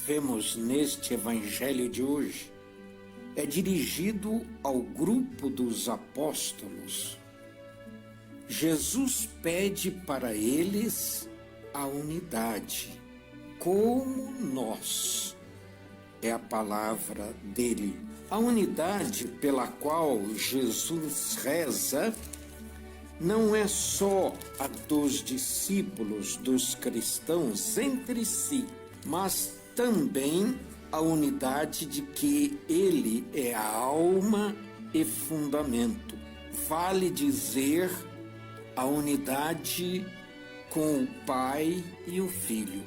vemos neste evangelho de hoje é dirigido ao grupo dos apóstolos. Jesus pede para eles a unidade, como nós, é a palavra dele. A unidade pela qual Jesus reza não é só a dos discípulos, dos cristãos entre si, mas também a unidade de que ele é a alma e fundamento. Vale dizer a unidade com o Pai e o Filho.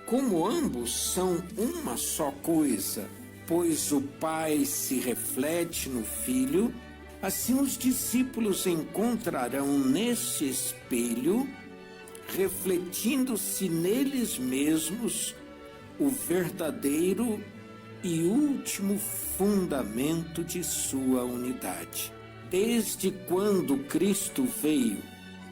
Como ambos são uma só coisa, pois o Pai se reflete no Filho, assim os discípulos encontrarão nesse espelho, refletindo-se neles mesmos, o verdadeiro e último fundamento de sua unidade. Desde quando Cristo veio,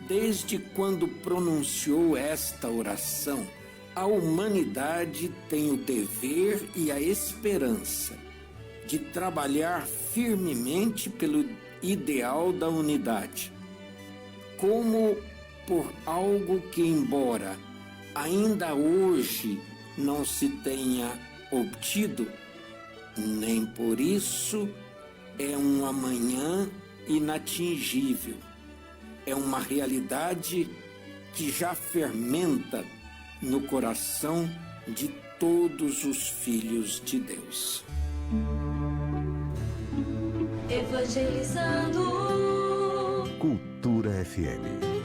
desde quando pronunciou esta oração, a humanidade tem o dever e a esperança de trabalhar firmemente pelo ideal da unidade, como por algo que, embora ainda hoje não se tenha obtido, nem por isso é um amanhã inatingível. É uma realidade que já fermenta no coração de todos os filhos de Deus. Evangelizando. Cultura FM.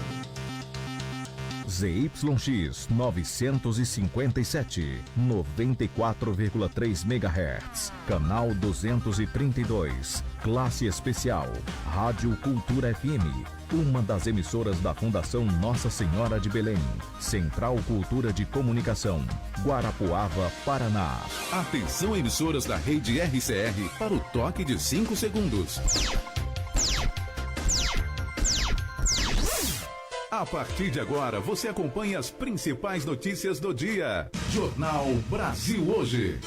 ZYX 957, 94,3 MHz, canal 232, classe especial, Rádio Cultura FM, uma das emissoras da Fundação Nossa Senhora de Belém, Central Cultura de Comunicação, Guarapuava, Paraná. Atenção, emissoras da rede RCR para o toque de 5 segundos. A partir de agora, você acompanha as principais notícias do dia. Jornal Brasil Hoje.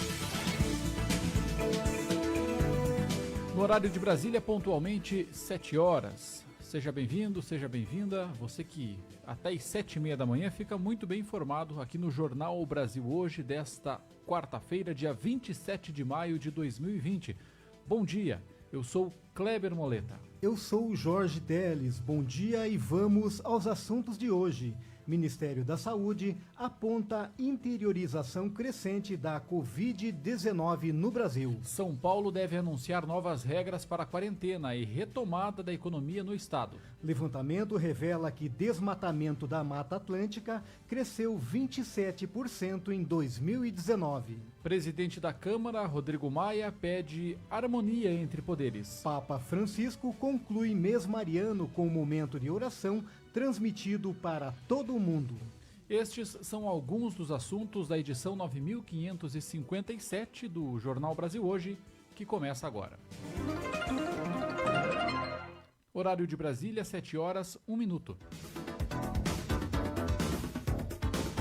No horário de Brasília, pontualmente 7 horas. Seja bem-vindo, seja bem-vinda. Você que até às 7h30 da manhã fica muito bem informado aqui no Jornal Brasil Hoje desta quarta-feira, dia 27 de maio de 2020. Bom dia, eu sou Kleber Moleta. Eu sou o Jorge Teles. Bom dia e vamos aos assuntos de hoje. Ministério da Saúde aponta interiorização crescente da Covid-19 no Brasil. São Paulo deve anunciar novas regras para a quarentena e retomada da economia no estado. Levantamento revela que desmatamento da Mata Atlântica cresceu 27% em 2019. Presidente da Câmara, Rodrigo Maia, pede harmonia entre poderes. Papa Francisco conclui mês mariano com um momento de oração transmitido para todo o mundo. Estes são alguns dos assuntos da edição 9557 do Jornal Brasil Hoje, que começa agora. Horário de Brasília, 7 horas, 1 minuto.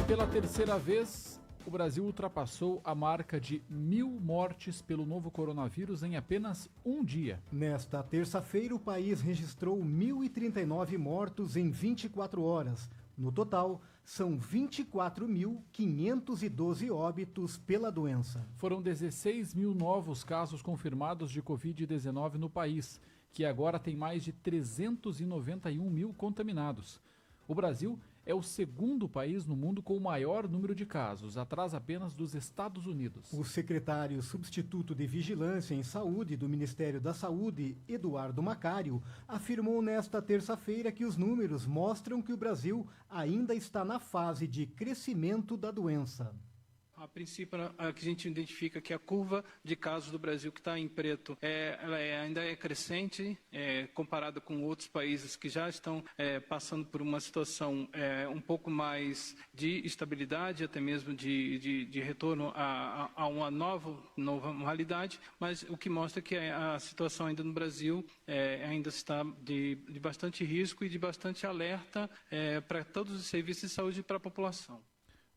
Pela terceira vez, o Brasil ultrapassou a marca de 1.000 mortes pelo novo coronavírus em apenas um dia. Nesta terça-feira, o país registrou 1.039 mortos em 24 horas. No total, são 24.512 óbitos pela doença. Foram 16 mil novos casos confirmados de Covid-19 no país, que agora tem mais de 391 mil contaminados. O Brasil é o segundo país no mundo com o maior número de casos, atrás apenas dos Estados Unidos. O secretário substituto de Vigilância em Saúde do Ministério da Saúde, Eduardo Macário, afirmou nesta terça-feira que os números mostram que o Brasil ainda está na fase de crescimento da doença. A princípio, a que a gente identifica que a curva de casos do Brasil que está em preto, ainda é crescente, comparada com outros países que já estão passando por uma situação um pouco mais de estabilidade, até mesmo de retorno a uma nova normalidade, mas o que mostra que a situação ainda no Brasil ainda está de bastante risco e de bastante alerta para todos os serviços de saúde e para a população.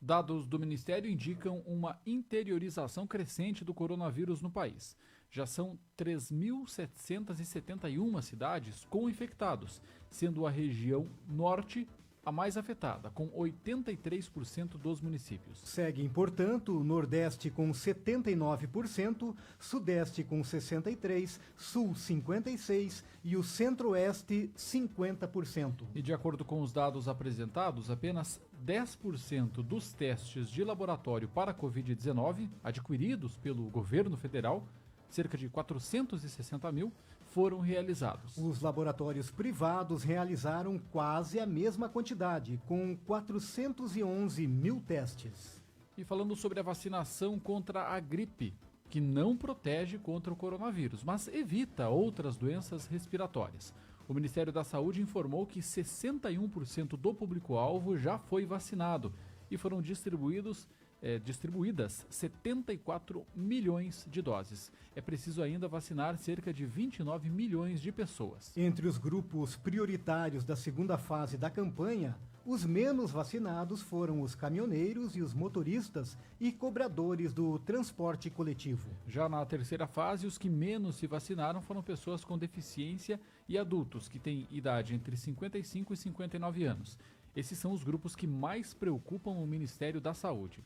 Dados do Ministério indicam uma interiorização crescente do coronavírus no país. Já são 3.771 cidades com infectados, sendo a região norte a mais afetada, com 83% dos municípios. Seguem, portanto, o Nordeste com 79%, Sudeste com 63%, Sul 56% e o Centro-Oeste 50%. E de acordo com os dados apresentados, apenas 10% dos testes de laboratório para a Covid-19 adquiridos pelo governo federal, cerca de 460 mil, foram realizados. Os laboratórios privados realizaram quase a mesma quantidade, com 411 mil testes. E falando sobre a vacinação contra a gripe, que não protege contra o coronavírus, mas evita outras doenças respiratórias. O Ministério da Saúde informou que 61% do público-alvo já foi vacinado e foram distribuídas 74 milhões de doses. É preciso ainda vacinar cerca de 29 milhões de pessoas. Entre os grupos prioritários da segunda fase da campanha, os menos vacinados foram os caminhoneiros e os motoristas e cobradores do transporte coletivo. Já na terceira fase, os que menos se vacinaram foram pessoas com deficiência e adultos que têm idade entre 55 e 59 anos. Esses são os grupos que mais preocupam o Ministério da Saúde.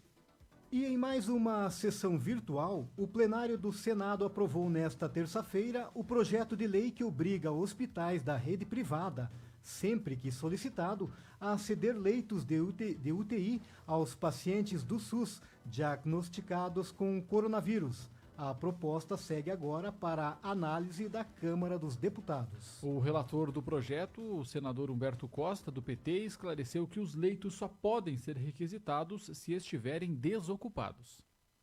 E em mais uma sessão virtual, o plenário do Senado aprovou nesta terça-feira o projeto de lei que obriga hospitais da rede privada, sempre que solicitado, a ceder leitos de UTI aos pacientes do SUS diagnosticados com coronavírus. A proposta segue agora para análise da Câmara dos Deputados. O relator do projeto, o senador Humberto Costa, do PT, esclareceu que os leitos só podem ser requisitados se estiverem desocupados.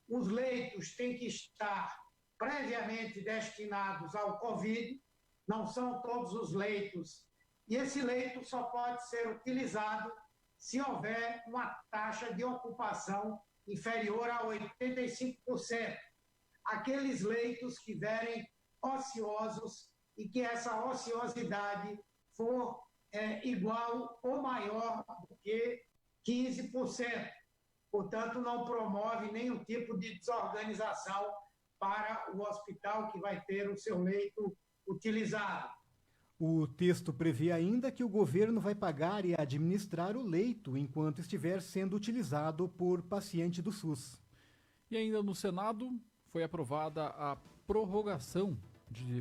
Os leitos têm que estar previamente destinados ao Covid, não são todos os leitos. E esse leito só pode ser utilizado se houver uma taxa de ocupação inferior a 85%. Aqueles leitos que estiverem ociosos e que essa ociosidade for igual ou maior do que 15%. Portanto, não promove nenhum tipo de desorganização para o hospital que vai ter o seu leito utilizado. O texto prevê ainda que o governo vai pagar e administrar o leito enquanto estiver sendo utilizado por paciente do SUS. E ainda no Senado foi aprovada a prorrogação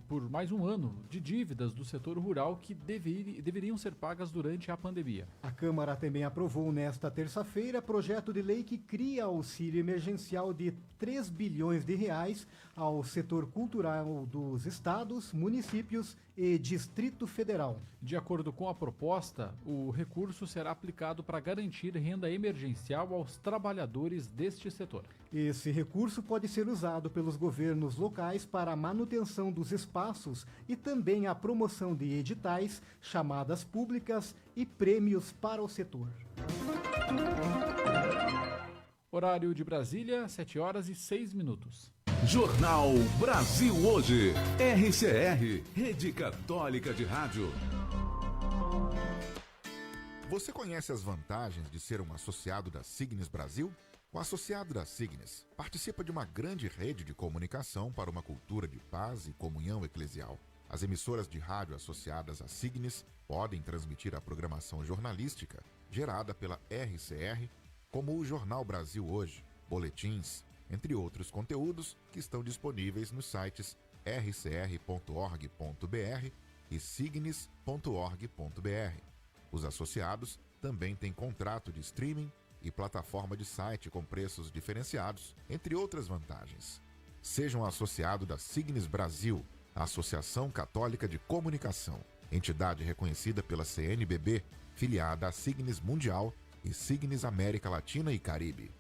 por mais um ano de dívidas do setor rural que deveriam ser pagas durante a pandemia. A Câmara também aprovou nesta terça-feira projeto de lei que cria auxílio emergencial de 3 bilhões de reais ao setor cultural dos estados, municípios e Distrito Federal. De acordo com a proposta, o recurso será aplicado para garantir renda emergencial aos trabalhadores deste setor. Esse recurso pode ser usado pelos governos locais para a manutenção dos espaços e também a promoção de editais, chamadas públicas e prêmios para o setor. Horário de Brasília, 7h06. Jornal Brasil Hoje. RCR, Rede Católica de Rádio. Você conhece as vantagens de ser um associado da Signes Brasil? O associado da Signes participa de uma grande rede de comunicação para uma cultura de paz e comunhão eclesial. As emissoras de rádio associadas à Signes podem transmitir a programação jornalística gerada pela RCR, como o Jornal Brasil Hoje, boletins, entre outros conteúdos que estão disponíveis nos sites rcr.org.br e signes.org.br. Os associados também têm contrato de streaming e plataforma de site com preços diferenciados, entre outras vantagens. Seja um associado da Signes Brasil, a Associação Católica de Comunicação, entidade reconhecida pela CNBB, filiada à Signes Mundial e Signes América Latina e Caribe.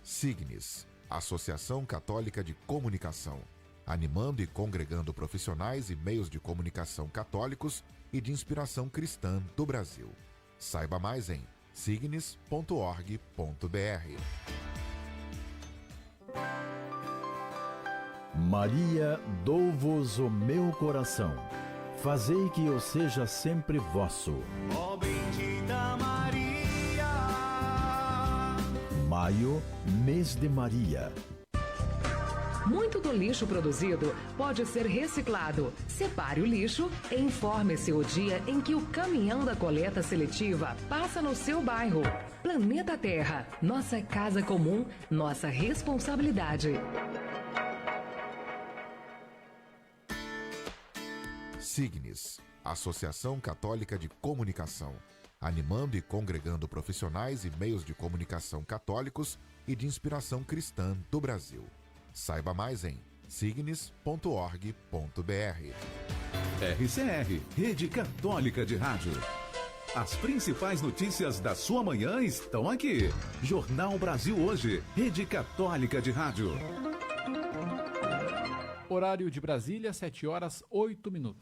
Signes, Associação Católica de Comunicação, animando e congregando profissionais e meios de comunicação católicos e de inspiração cristã do Brasil. Saiba mais em signes.org.br. Maria, dou-vos o meu coração. Fazei que eu seja sempre vosso. Ó bendita Maria. Maio, mês de Maria. Muito do lixo produzido pode ser reciclado. Separe o lixo e informe-se o dia em que o caminhão da coleta seletiva passa no seu bairro. Planeta Terra, nossa casa comum, nossa responsabilidade. Signes, Associação Católica de Comunicação, animando e congregando profissionais e meios de comunicação católicos e de inspiração cristã do Brasil. Saiba mais em signes.org.br. RCR, Rede Católica de Rádio. As principais notícias da sua manhã estão aqui. Jornal Brasil Hoje, Rede Católica de Rádio. Horário de Brasília, 7h08.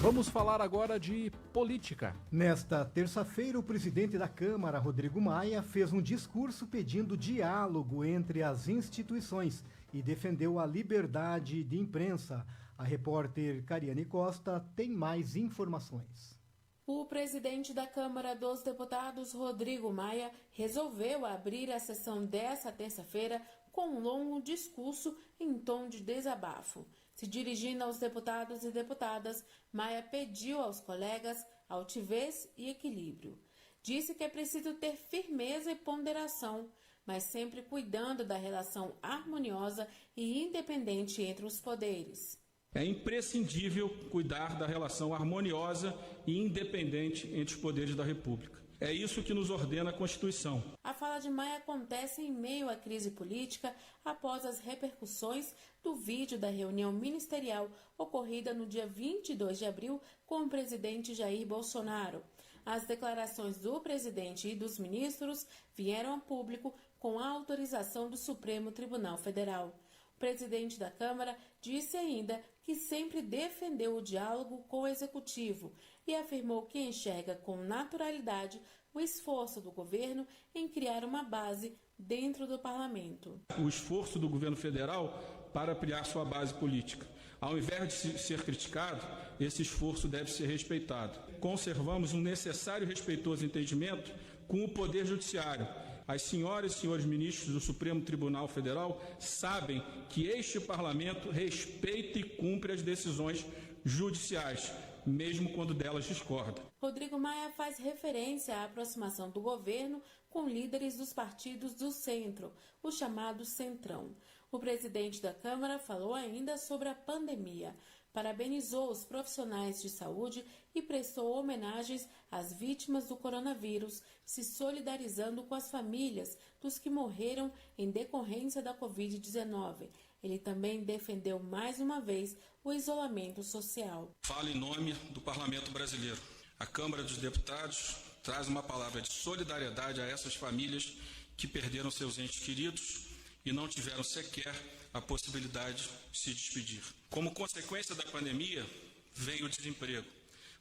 Vamos falar agora de política. Nesta terça-feira, o presidente da Câmara, Rodrigo Maia, fez um discurso pedindo diálogo entre as instituições e defendeu a liberdade de imprensa. A repórter Cariane Costa tem mais informações. O presidente da Câmara dos Deputados, Rodrigo Maia, resolveu abrir a sessão desta terça-feira com um longo discurso em tom de desabafo. Se dirigindo aos deputados e deputadas, Maia pediu aos colegas altivez e equilíbrio. Disse que é preciso ter firmeza e ponderação, mas sempre cuidando da relação harmoniosa e independente entre os poderes. É imprescindível cuidar da relação harmoniosa e independente entre os poderes da República. É isso que nos ordena a Constituição. A fala de Maia acontece em meio à crise política após as repercussões do vídeo da reunião ministerial ocorrida no dia 22 de abril com o presidente Jair Bolsonaro. As declarações do presidente e dos ministros vieram a público com a autorização do Supremo Tribunal Federal. O presidente da Câmara disse ainda que sempre defendeu o diálogo com o Executivo e afirmou que enxerga com naturalidade o esforço do governo em criar uma base dentro do parlamento. O esforço do governo federal para ampliar sua base política. Ao invés de ser criticado, esse esforço deve ser respeitado. Conservamos um necessário e respeitoso entendimento com o Poder Judiciário. As senhoras e senhores ministros do Supremo Tribunal Federal sabem que este parlamento respeita e cumpre as decisões judiciais, mesmo quando delas discorda. Rodrigo Maia faz referência à aproximação do governo com líderes dos partidos do centro, o chamado Centrão. O presidente da Câmara falou ainda sobre a pandemia, parabenizou os profissionais de saúde e prestou homenagens às vítimas do coronavírus, se solidarizando com as famílias dos que morreram em decorrência da Covid-19. Ele também defendeu mais uma vez o isolamento social. Falo em nome do Parlamento Brasileiro. A Câmara dos Deputados traz uma palavra de solidariedade a essas famílias que perderam seus entes queridos e não tiveram sequer a possibilidade de se despedir. Como consequência da pandemia, veio o desemprego.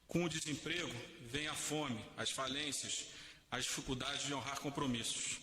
Com o desemprego, vem a fome, as falências, as dificuldades de honrar compromissos.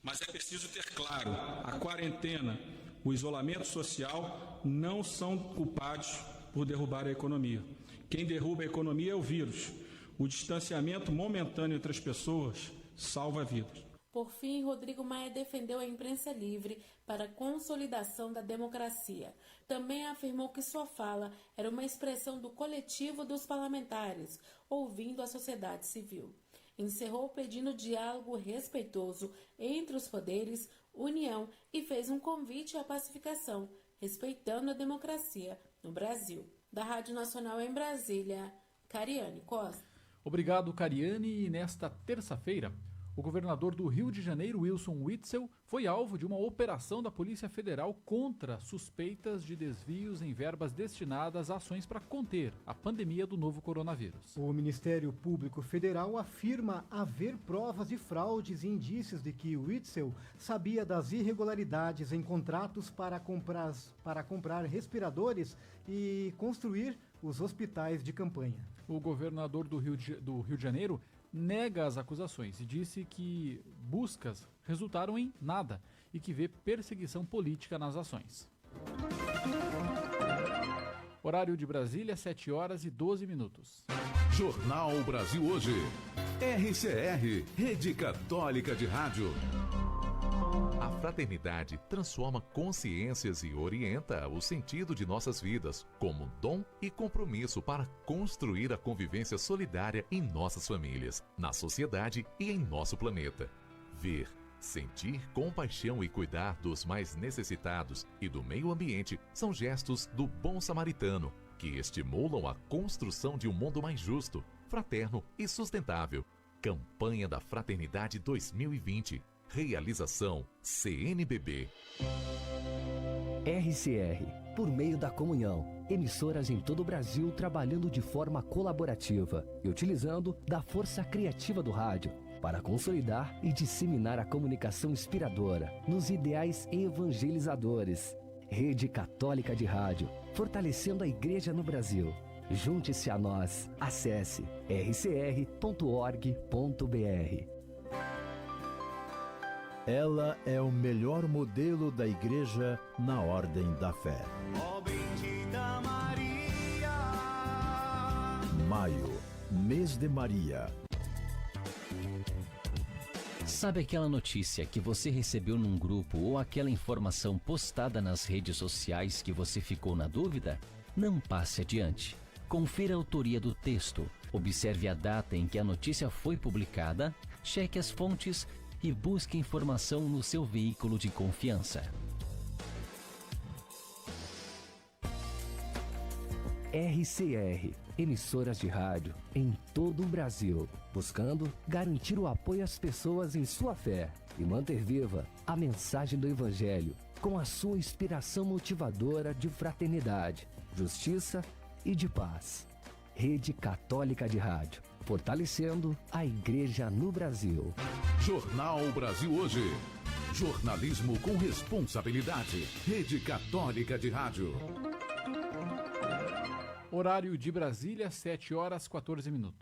Mas é preciso ter claro, a quarentena, o isolamento social não são culpados por derrubar a economia. Quem derruba a economia é o vírus. O distanciamento momentâneo entre as pessoas salva vidas. Por fim, Rodrigo Maia defendeu a imprensa livre para a consolidação da democracia. Também afirmou que sua fala era uma expressão do coletivo dos parlamentares, ouvindo a sociedade civil. Encerrou pedindo diálogo respeitoso entre os poderes, união e fez um convite à pacificação, respeitando a democracia no Brasil. Da Rádio Nacional em Brasília, Cariane Costa. Obrigado, Cariane. E nesta terça-feira, o governador do Rio de Janeiro, Wilson Witzel, foi alvo de uma operação da Polícia Federal contra suspeitas de desvios em verbas destinadas a ações para conter a pandemia do novo coronavírus. O Ministério Público Federal afirma haver provas de fraudes e indícios de que Witzel sabia das irregularidades em contratos para comprar respiradores e construir os hospitais de campanha. O governador do Rio de Janeiro nega as acusações e disse que buscas resultaram em nada e que vê perseguição política nas ações. Horário de Brasília, 7h12. Jornal Brasil Hoje. RCR, Rede Católica de Rádio. A fraternidade transforma consciências e orienta o sentido de nossas vidas como dom e compromisso para construir a convivência solidária em nossas famílias, na sociedade e em nosso planeta. Ver, sentir compaixão e cuidar dos mais necessitados e do meio ambiente são gestos do bom samaritano, que estimulam a construção de um mundo mais justo, fraterno e sustentável. Campanha da Fraternidade 2020. Realização CNBB. RCR, por meio da comunhão, emissoras em todo o Brasil trabalhando de forma colaborativa e utilizando da força criativa do rádio para consolidar e disseminar a comunicação inspiradora nos ideais evangelizadores. Rede Católica de Rádio, fortalecendo a Igreja no Brasil. Junte-se a nós. Acesse rcr.org.br. Ela é o melhor modelo da Igreja na ordem da fé. Ó bendita Maria. Maio, mês de Maria. Sabe aquela notícia que você recebeu num grupo ou aquela informação postada nas redes sociais que você ficou na dúvida? Não passe adiante. Confira a autoria do texto, observe a data em que a notícia foi publicada, cheque as fontes e busque informação no seu veículo de confiança. RCR, emissoras de rádio em todo o Brasil, buscando garantir o apoio às pessoas em sua fé e manter viva a mensagem do Evangelho com a sua inspiração motivadora de fraternidade, justiça e de paz. Rede Católica de Rádio, fortalecendo a Igreja no Brasil. Jornal Brasil Hoje. Jornalismo com responsabilidade. Rede Católica de Rádio. Horário de Brasília, 7h14.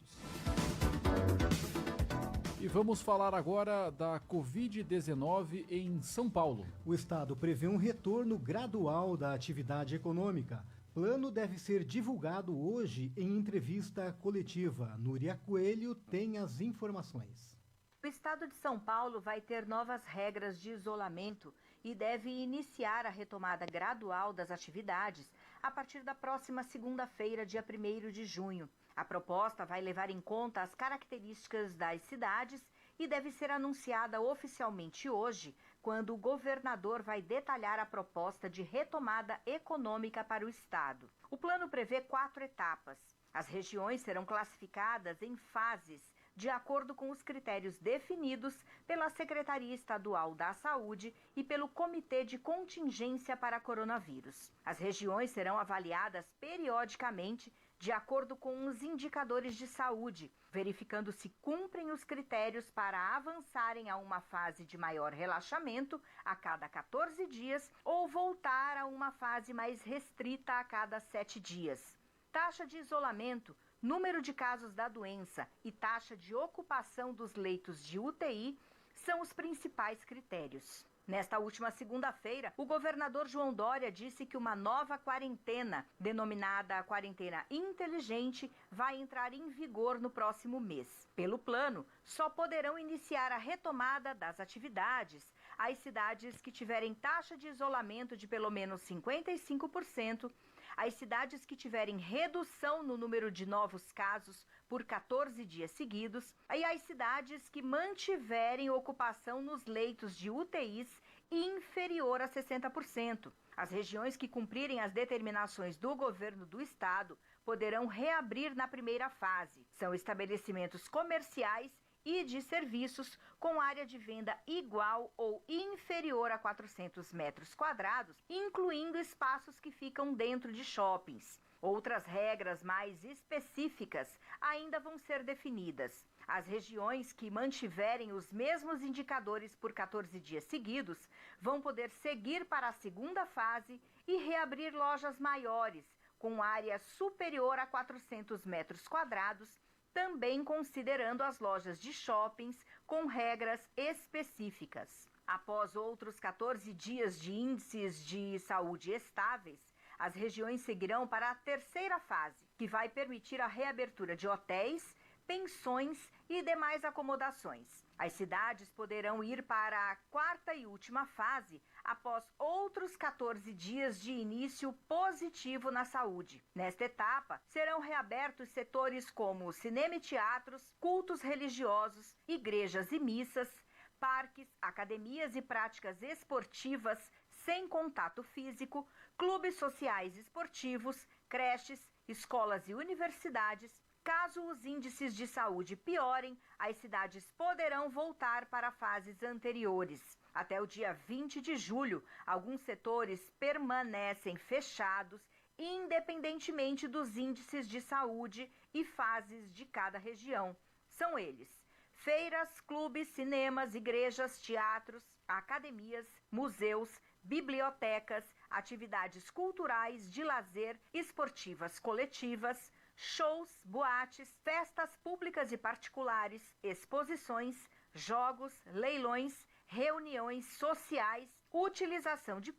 E vamos falar agora da Covid-19 em São Paulo. O Estado prevê um retorno gradual da atividade econômica. Plano deve ser divulgado hoje em entrevista coletiva. Núria Coelho tem as informações. O Estado de São Paulo vai ter novas regras de isolamento e deve iniciar a retomada gradual das atividades a partir da próxima segunda-feira, dia 1º de junho. A proposta vai levar em conta as características das cidades e deve ser anunciada oficialmente hoje, quando o governador vai detalhar a proposta de retomada econômica para o Estado. O plano prevê 4 etapas. As regiões serão classificadas em fases, de acordo com os critérios definidos pela Secretaria Estadual da Saúde e pelo Comitê de Contingência para Coronavírus. As regiões serão avaliadas periodicamente de acordo com os indicadores de saúde, verificando se cumprem os critérios para avançarem a uma fase de maior relaxamento a cada 14 dias ou voltar a uma fase mais restrita a cada 7 dias. Taxa de isolamento, número de casos da doença e taxa de ocupação dos leitos de UTI são os principais critérios. Nesta última segunda-feira, o governador João Dória disse que uma nova quarentena, denominada quarentena inteligente, vai entrar em vigor no próximo mês. Pelo plano, só poderão iniciar a retomada das atividades as cidades que tiverem taxa de isolamento de pelo menos 55%, as cidades que tiverem redução no número de novos casos por 14 dias seguidos e as cidades que mantiverem ocupação nos leitos de UTIs inferior a 60%. As regiões que cumprirem as determinações do governo do estado poderão reabrir na primeira fase. São estabelecimentos comerciais e de serviços com área de venda igual ou inferior a 400 metros quadrados, incluindo espaços que ficam dentro de shoppings. Outras regras mais específicas ainda vão ser definidas. As regiões que mantiverem os mesmos indicadores por 14 dias seguidos vão poder seguir para a segunda fase e reabrir lojas maiores, com área superior a 400 metros quadrados, também considerando as lojas de shoppings com regras específicas. Após outros 14 dias de índices de saúde estáveis, As regiões seguirão para a terceira fase, que vai permitir a reabertura de hotéis, pensões e demais acomodações. As cidades poderão ir para a quarta e última fase após outros 14 dias de início positivo na saúde. Nesta etapa, serão reabertos setores como cinema e teatros, cultos religiosos, igrejas e missas, parques, academias e práticas esportivas sem contato físico, clubes sociais esportivos, creches, escolas e universidades. Caso os índices de saúde piorem, as cidades poderão voltar para fases anteriores. Até o dia 20 de julho, alguns setores permanecem fechados, independentemente dos índices de saúde e fases de cada região. São eles: feiras, clubes, cinemas, igrejas, teatros, academias, museus, bibliotecas, atividades culturais, de lazer, esportivas coletivas, shows, boates, festas públicas e particulares, exposições, jogos, leilões, reuniões sociais, utilização de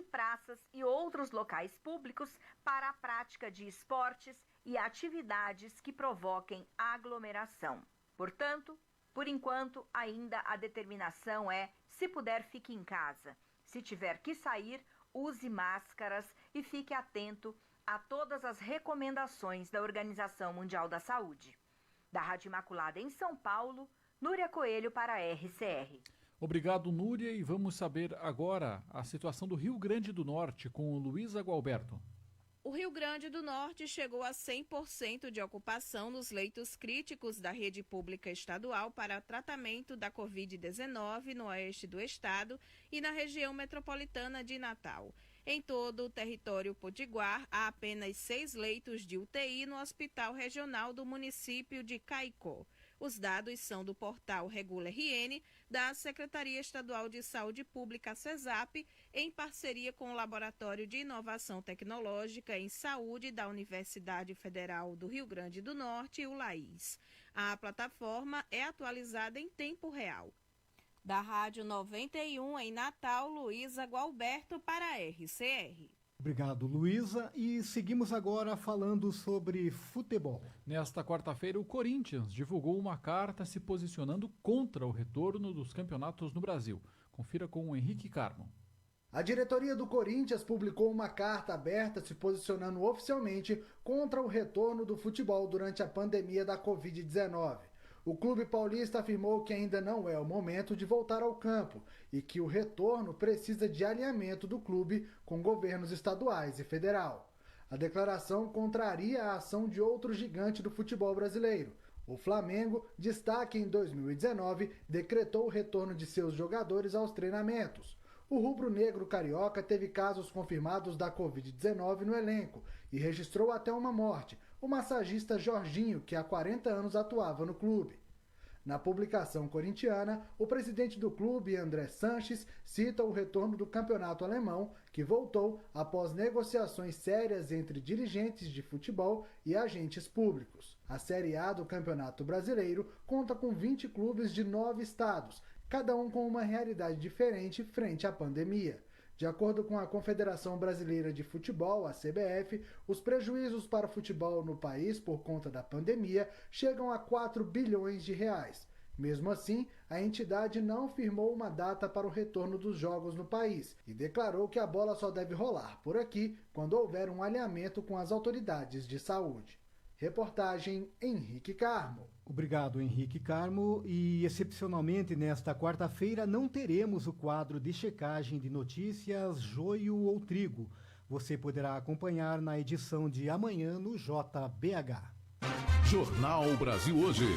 praças e outros locais públicos para a prática de esportes e atividades que provoquem aglomeração. Portanto, por enquanto, ainda a determinação é: se puder, fique em casa. Se tiver que sair, use máscaras e fique atento a todas as recomendações da Organização Mundial da Saúde. Da Rádio Imaculada em São Paulo, Núria Coelho para a RCR. Obrigado, Núria, e vamos saber agora a situação do Rio Grande do Norte com Luísa Gualberto. O Rio Grande do Norte chegou a 100% de ocupação nos leitos críticos da rede pública estadual para tratamento da Covid-19 no oeste do estado e na região metropolitana de Natal. Em todo o território potiguar, há apenas 6 leitos de UTI no Hospital Regional do município de Caicó. Os dados são do portal Regula RN, da Secretaria Estadual de Saúde Pública, CESAP, em parceria com o Laboratório de Inovação Tecnológica em Saúde da Universidade Federal do Rio Grande do Norte, o LAIS. A plataforma é atualizada em tempo real. Da Rádio 91 em Natal, Luísa Gualberto para a RCR. Obrigado, Luísa. E seguimos agora falando sobre futebol. Nesta quarta-feira, o Corinthians divulgou uma carta se posicionando contra o retorno dos campeonatos no Brasil. Confira com o Henrique Carmo. A diretoria do Corinthians publicou uma carta aberta se posicionando oficialmente contra o retorno do futebol durante a pandemia da Covid-19. O clube paulista afirmou que ainda não é o momento de voltar ao campo e que o retorno precisa de alinhamento do clube com governos estaduais e federal. A declaração contraria a ação de outro gigante do futebol brasileiro. O Flamengo, destaque em 2019, decretou o retorno de seus jogadores aos treinamentos. O rubro-negro carioca teve casos confirmados da Covid-19 no elenco e registrou até uma morte, o massagista Jorginho, que há 40 anos atuava no clube. Na publicação corintiana, o presidente do clube, André Sanches, cita o retorno do campeonato alemão, que voltou após negociações sérias entre dirigentes de futebol e agentes públicos. A Série A do Campeonato Brasileiro conta com 20 clubes de 9 estados, cada um com uma realidade diferente frente à pandemia. De acordo com a Confederação Brasileira de Futebol, a CBF, os prejuízos para o futebol no país por conta da pandemia chegam a 4 bilhões de reais. Mesmo assim, a entidade não firmou uma data para o retorno dos jogos no país e declarou que a bola só deve rolar por aqui quando houver um alinhamento com as autoridades de saúde. Reportagem Henrique Carmo. Obrigado, Henrique Carmo. E, excepcionalmente, nesta quarta-feira não teremos o quadro de checagem de notícias Joio ou Trigo. Você poderá acompanhar na edição de amanhã no JBH. Jornal Brasil Hoje.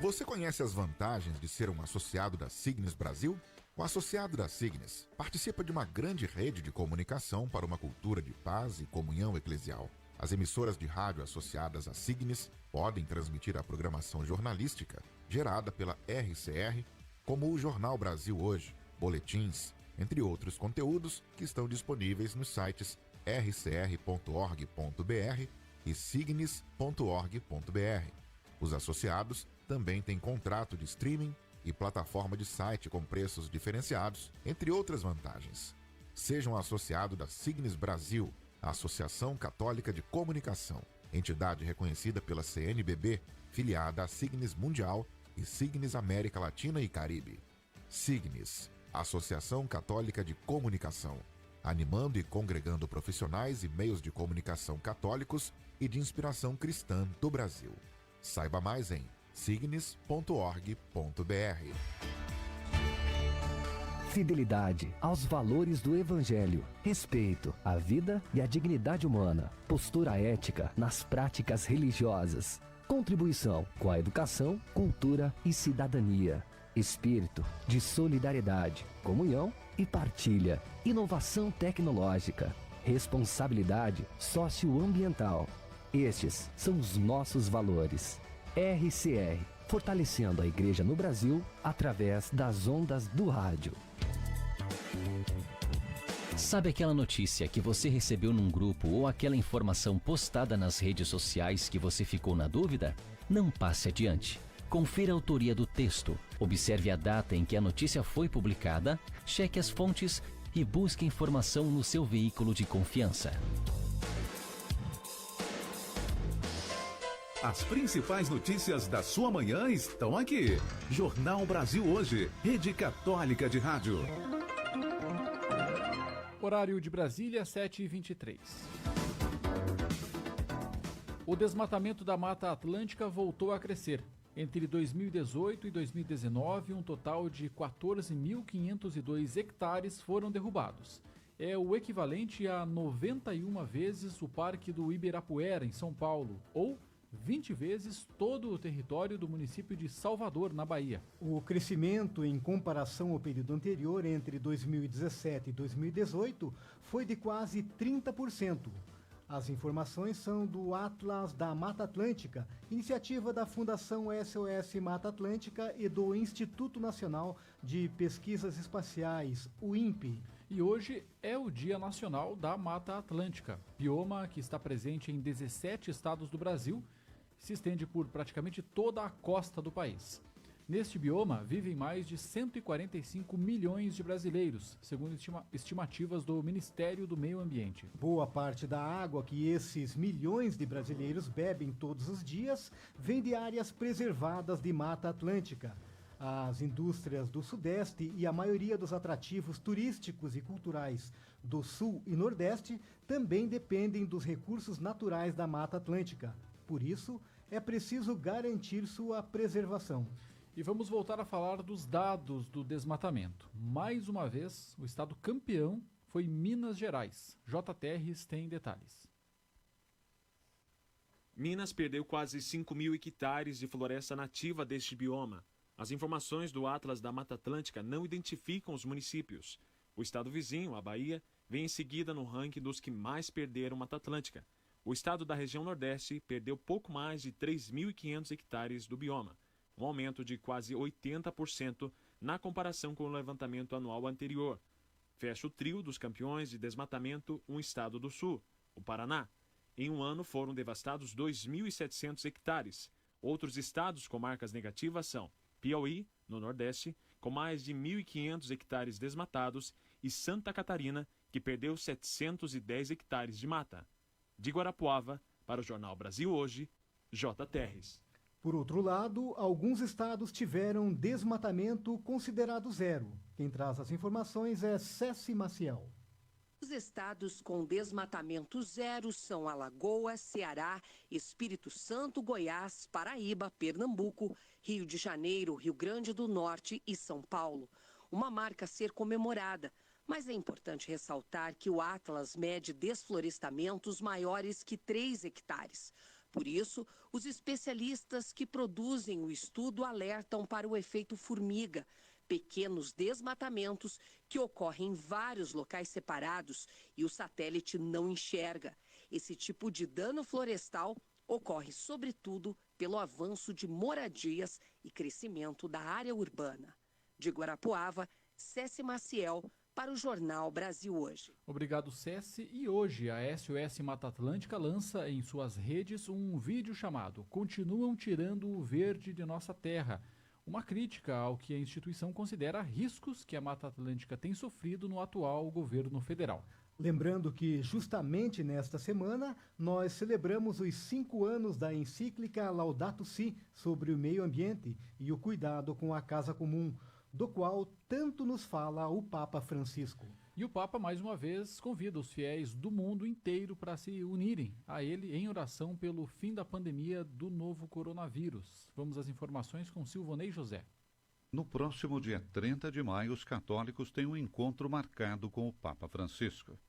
Você conhece as vantagens de ser um associado da Signes Brasil? O associado da Signes participa de uma grande rede de comunicação para uma cultura de paz e comunhão eclesial. As emissoras de rádio associadas à Signes podem transmitir a programação jornalística gerada pela RCR, como o Jornal Brasil Hoje, boletins, entre outros conteúdos que estão disponíveis nos sites rcr.org.br e signes.org.br. Os associados também têm contrato de streaming e plataforma de site com preços diferenciados, entre outras vantagens. Seja um associado da Signes Brasil, a Associação Católica de Comunicação, entidade reconhecida pela CNBB, filiada à Signes Mundial e Signes América Latina e Caribe. Signes, Associação Católica de Comunicação, animando e congregando profissionais e meios de comunicação católicos e de inspiração cristã do Brasil. Saiba mais em signes.org.br. Fidelidade aos valores do Evangelho, respeito à vida e à dignidade humana, postura ética nas práticas religiosas, contribuição com a educação, cultura e cidadania, espírito de solidariedade, comunhão e partilha, inovação tecnológica, responsabilidade socioambiental. Estes são os nossos valores. RCR, fortalecendo a Igreja no Brasil através das ondas do rádio. Sabe aquela notícia que você recebeu num grupo ou aquela informação postada nas redes sociais que você ficou na dúvida? Não passe adiante. Confira a autoria do texto, observe a data em que a notícia foi publicada, cheque as fontes e busque informação no seu veículo de confiança. As principais notícias da sua manhã estão aqui. Jornal Brasil Hoje, Rede Católica de Rádio. Horário de Brasília, 7h23. O desmatamento da Mata Atlântica voltou a crescer. Entre 2018 e 2019, um total de 14.502 hectares foram derrubados. É o equivalente a 91 vezes o Parque do Ibirapuera, em São Paulo, ou 20 vezes todo o território do município de Salvador, na Bahia. O crescimento em comparação ao período anterior, entre 2017 e 2018, foi de quase 30%. As informações são do Atlas da Mata Atlântica, iniciativa da Fundação SOS Mata Atlântica e do Instituto Nacional de Pesquisas Espaciais, o INPE. E hoje é o Dia Nacional da Mata Atlântica, bioma que está presente em 17 estados do Brasil, se estende por praticamente toda a costa do país. Neste bioma vivem mais de 145 milhões de brasileiros, segundo estimativas do Ministério do Meio Ambiente. Boa parte da água que esses milhões de brasileiros bebem todos os dias vem de áreas preservadas de Mata Atlântica. As indústrias do Sudeste e a maioria dos atrativos turísticos e culturais do Sul e Nordeste também dependem dos recursos naturais da Mata Atlântica. Por isso, é preciso garantir sua preservação. E vamos voltar a falar dos dados do desmatamento. Mais uma vez, o estado campeão foi Minas Gerais. J. Terres tem detalhes. Minas perdeu quase 5.000 hectares de floresta nativa deste bioma. As informações do Atlas da Mata Atlântica não identificam os municípios. O estado vizinho, a Bahia, vem em seguida no ranking dos que mais perderam Mata Atlântica. O estado da região Nordeste perdeu pouco mais de 3.500 hectares do bioma, um aumento de quase 80% na comparação com o levantamento anual anterior. Fecha o trio dos campeões de desmatamento um estado do Sul, o Paraná. Em um ano foram devastados 2.700 hectares. Outros estados com marcas negativas são Piauí, no Nordeste, com mais de 1.500 hectares desmatados, e Santa Catarina, que perdeu 710 hectares de mata. De Guarapuava, para o Jornal Brasil Hoje, J. Terres. Por outro lado, alguns estados tiveram desmatamento considerado zero. Quem traz as informações é Ceci Maciel. Os estados com desmatamento zero são Alagoas, Ceará, Espírito Santo, Goiás, Paraíba, Pernambuco, Rio de Janeiro, Rio Grande do Norte e São Paulo. Uma marca a ser comemorada. Mas é importante ressaltar que o Atlas mede desflorestamentos maiores que 3 hectares. Por isso, os especialistas que produzem o estudo alertam para o efeito formiga, pequenos desmatamentos que ocorrem em vários locais separados e o satélite não enxerga. Esse tipo de dano florestal ocorre, sobretudo, pelo avanço de moradias e crescimento da área urbana. De Guarapuava, Ceci Maciel, para o Jornal Brasil Hoje. Obrigado, Ceci. E hoje a SOS Mata Atlântica lança em suas redes um vídeo chamado "Continuam tirando o verde de nossa terra", uma crítica ao que a instituição considera riscos que a Mata Atlântica tem sofrido no atual governo federal. Lembrando que, justamente nesta semana, nós celebramos os 5 anos da encíclica Laudato Si sobre o meio ambiente e o cuidado com a casa comum, do qual tanto nos fala o Papa Francisco. E o Papa, mais uma vez, convida os fiéis do mundo inteiro para se unirem a ele em oração pelo fim da pandemia do novo coronavírus. Vamos às informações com Silvonei José. No próximo dia 30 de maio, os católicos têm um encontro marcado com o Papa Francisco.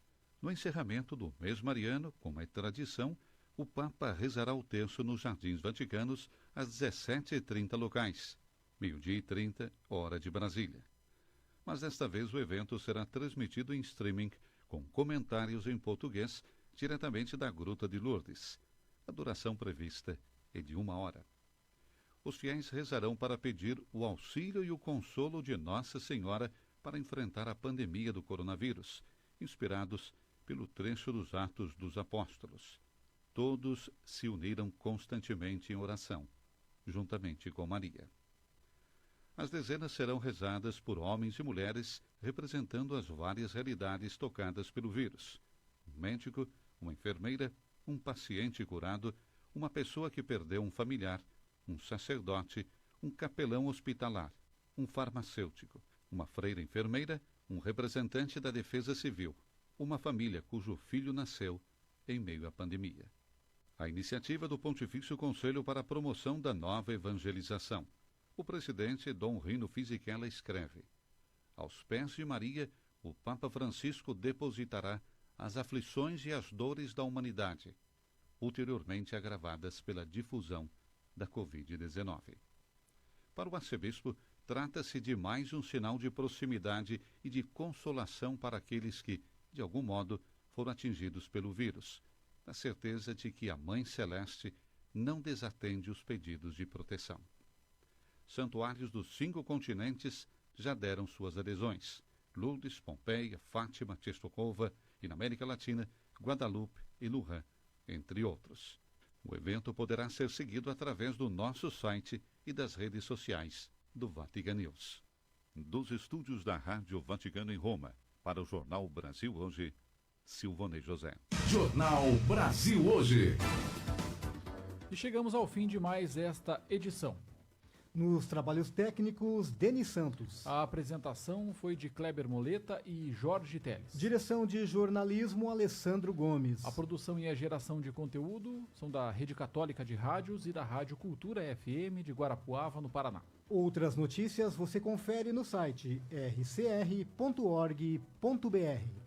No encerramento do mês mariano, como é tradição, o Papa rezará o terço nos Jardins Vaticanos às 17h30 locais, 12h30, hora de Brasília. Mas desta vez o evento será transmitido em streaming, com comentários em português, diretamente da Gruta de Lourdes. A duração prevista é de 1 hora. Os fiéis rezarão para pedir o auxílio e o consolo de Nossa Senhora para enfrentar a pandemia do coronavírus, inspirados pelo trecho dos Atos dos Apóstolos. Todos se uniram constantemente em oração, juntamente com Maria. As dezenas serão rezadas por homens e mulheres representando as várias realidades tocadas pelo vírus. Um médico, uma enfermeira, um paciente curado, uma pessoa que perdeu um familiar, um sacerdote, um capelão hospitalar, um farmacêutico, uma freira enfermeira, um representante da Defesa Civil, uma família cujo filho nasceu em meio à pandemia. A iniciativa do Pontifício Conselho para a Promoção da Nova Evangelização. O presidente Dom Rino Fisichella escreve: aos pés de Maria, o Papa Francisco depositará as aflições e as dores da humanidade, ulteriormente agravadas pela difusão da Covid-19. Para o arcebispo, trata-se de mais um sinal de proximidade e de consolação para aqueles que, de algum modo, foram atingidos pelo vírus, na certeza de que a Mãe Celeste não desatende os pedidos de proteção. Santuários dos 5 continentes já deram suas adesões: Lourdes, Pompeia, Fátima, Czestochowa e, na América Latina, Guadalupe e Lujan, entre outros. O evento poderá ser seguido através do nosso site e das redes sociais do Vatican News. Dos estúdios da Rádio Vaticano em Roma, para o Jornal Brasil Hoje, Silvonei José. Jornal Brasil Hoje. E chegamos ao fim de mais esta edição. Nos trabalhos técnicos, Denis Santos. A apresentação foi de Kleber Moleta e Jorge Teles. Direção de jornalismo, Alessandro Gomes. A produção e a geração de conteúdo são da Rede Católica de Rádios e da Rádio Cultura FM de Guarapuava, no Paraná. Outras notícias você confere no site rcr.org.br.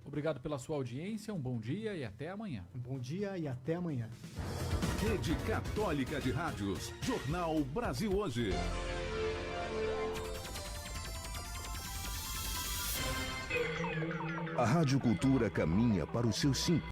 Obrigado pela sua audiência, um bom dia e até amanhã. Bom dia e até amanhã. Rede Católica de Rádios, Jornal Brasil Hoje. A Rádio Cultura caminha para os seus 50.